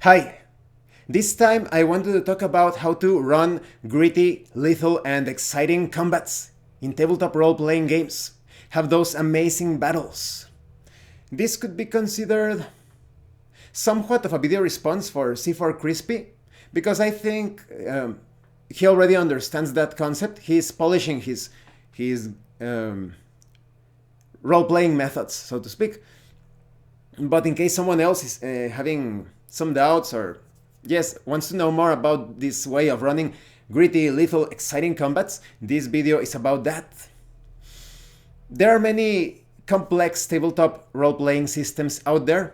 Hi! This time I wanted to talk about how to run gritty, lethal, and exciting combats in tabletop role-playing games. Have those amazing battles. This could be considered somewhat of a video response for C4 Crispy, because I think he already understands that concept. He's polishing his role-playing methods, so to speak. But in case someone else is having some doubts or wants to know more about this way of running gritty, lethal, exciting combats, this video is about that. There are many complex tabletop role-playing systems out there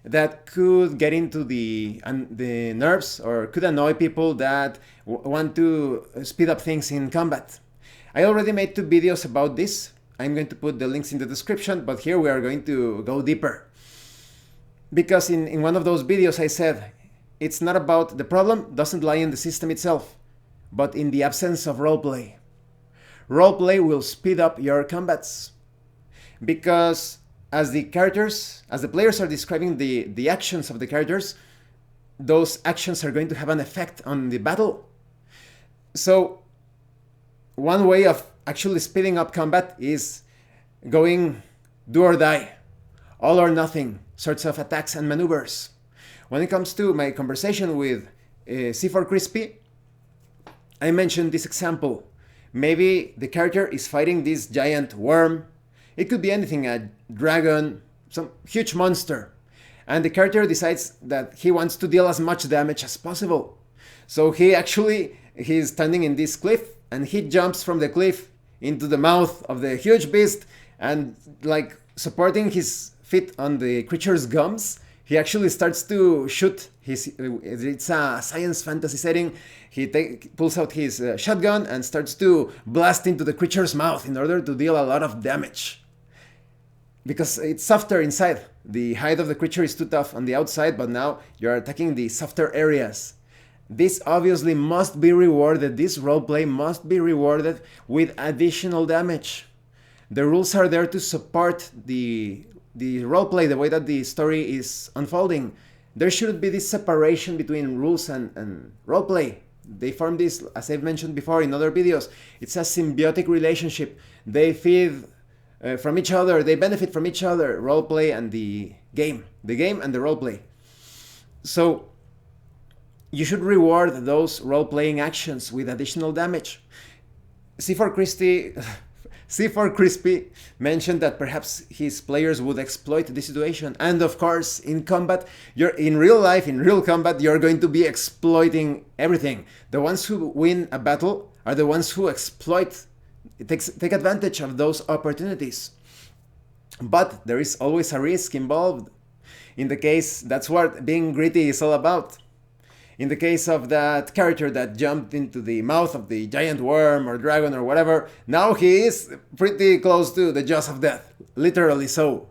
that could get into the nerves or could annoy people that want to speed up things in combat. I already made 2 videos about this. I'm going to put the links in the description, but here we are going to go deeper. Because in one of those videos I said, it's not about the problem doesn't lie in the system itself, but in the absence of roleplay. Roleplay will speed up your combats. Because as the players are describing the actions of the characters, those actions are going to have an effect on the battle. So one way of actually speeding up combat is going do or die, all or nothing sorts of attacks and maneuvers. When it comes to my conversation with C4 Crispy, I mentioned this example. Maybe the character is fighting this giant worm. It could be anything, a dragon, some huge monster. And the character decides that he wants to deal as much damage as possible. So he's standing in this cliff and he jumps from the cliff into the mouth of the huge beast and like supporting his feet on the creature's gums, he actually starts to shoot it's a science fantasy setting. He pulls out his shotgun and starts to blast into the creature's mouth in order to deal a lot of damage. Because it's softer inside. The hide of the creature is too tough on the outside, but now you're attacking the softer areas. This obviously must be rewarded. This roleplay must be rewarded with additional damage. The rules are there to support the roleplay, the way that the story is unfolding. There shouldn't be this separation between rules and roleplay. They form this, as I've mentioned before in other videos. It's a symbiotic relationship. They feed from each other. They benefit from each other. Roleplay and the game and the roleplay. So you should reward those role-playing actions with additional damage. C4 Crispy mentioned that perhaps his players would exploit the situation. And of course, in combat, in real combat, you're going to be exploiting everything. The ones who win a battle are the ones who take advantage of those opportunities. But there is always a risk involved. In the case, that's what being gritty is all about. In the case of that character that jumped into the mouth of the giant worm or dragon or whatever, now he is pretty close to the jaws of death. Literally so.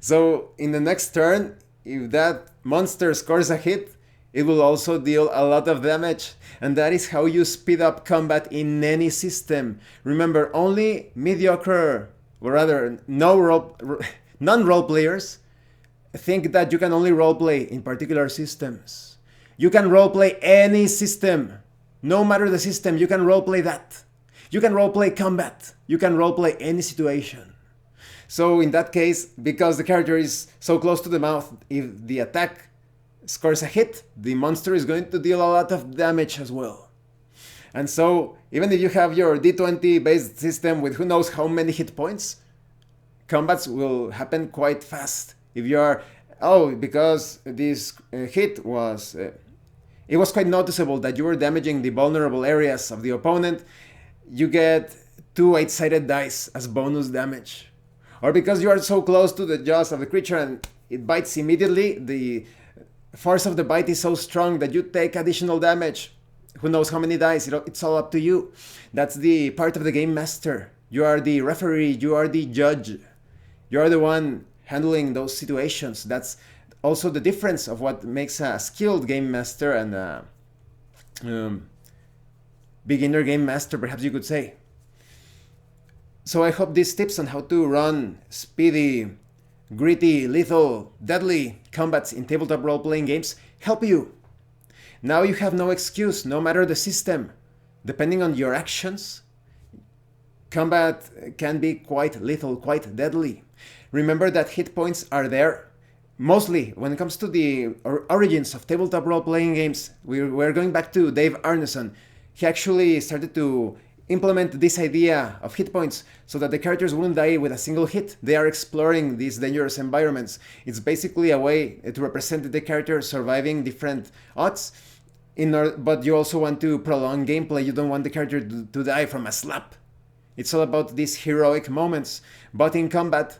So in the next turn, if that monster scores a hit, it will also deal a lot of damage. And that is how you speed up combat in any system. Remember, only mediocre, or rather non-role players think that you can only roleplay in particular systems. You can roleplay any system. No matter the system, you can roleplay that. You can roleplay combat. You can roleplay any situation. So in that case, because the character is so close to the mouth, if the attack scores a hit, the monster is going to deal a lot of damage as well. And so, even if you have your D20 based system with who knows how many hit points, combats will happen quite fast. If you are, because this hit was, it was quite noticeable that you were damaging the vulnerable areas of the opponent, you get 2 8-sided dice as bonus damage. Or because you are so close to the jaws of the creature and it bites immediately, the force of the bite is so strong that you take additional damage. Who knows how many dice, it's all up to you. That's the part of the game master. You are the referee, you are the judge. You are the one handling those situations. That's also the difference of what makes a skilled game master and a beginner game master, perhaps you could say. So I hope these tips on how to run speedy, gritty, lethal, deadly combats in tabletop role-playing games help you. Now you have no excuse, no matter the system. Depending on your actions, combat can be quite lethal, quite deadly. Remember that hit points are there. Mostly, when it comes to the origins of tabletop role-playing games, we're going back to Dave Arneson. He actually started to implement this idea of hit points so that the characters wouldn't die with a single hit. They are exploring these dangerous environments. It's basically a way to represent the character surviving different odds, but you also want to prolong gameplay. You don't want the character to die from a slap. It's all about these heroic moments. But in combat,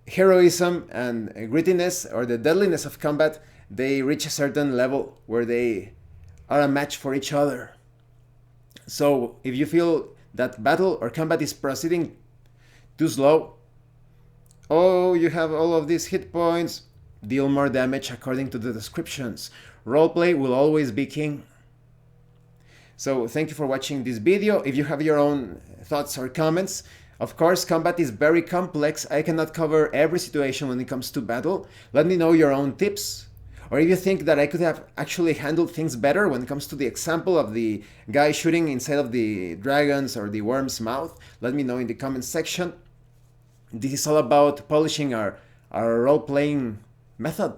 heroism and grittiness, or the deadliness of combat, they reach a certain level where they are a match for each other. So if you feel that battle or combat is proceeding too slow, oh, you have all of these hit points, deal more damage according to the descriptions. Roleplay will always be king. So thank you for watching this video. If you have your own thoughts or comments, of course, combat is very complex. I cannot cover every situation when it comes to battle. Let me know your own tips. Or if you think that I could have actually handled things better when it comes to the example of the guy shooting inside of the dragon's or the worm's mouth, let me know in the comments section. This is all about polishing our role-playing method.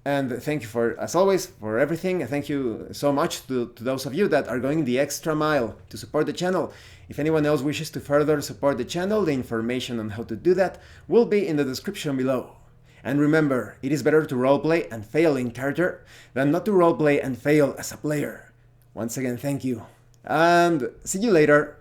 And thank you for, as always, for everything. Thank you so much to those of you that are going the extra mile to support the channel. If anyone else wishes to further support the channel, the information on how to do that will be in the description below. And remember, it is better to roleplay and fail in character than not to roleplay and fail as a player. Once again, thank you, and see you later.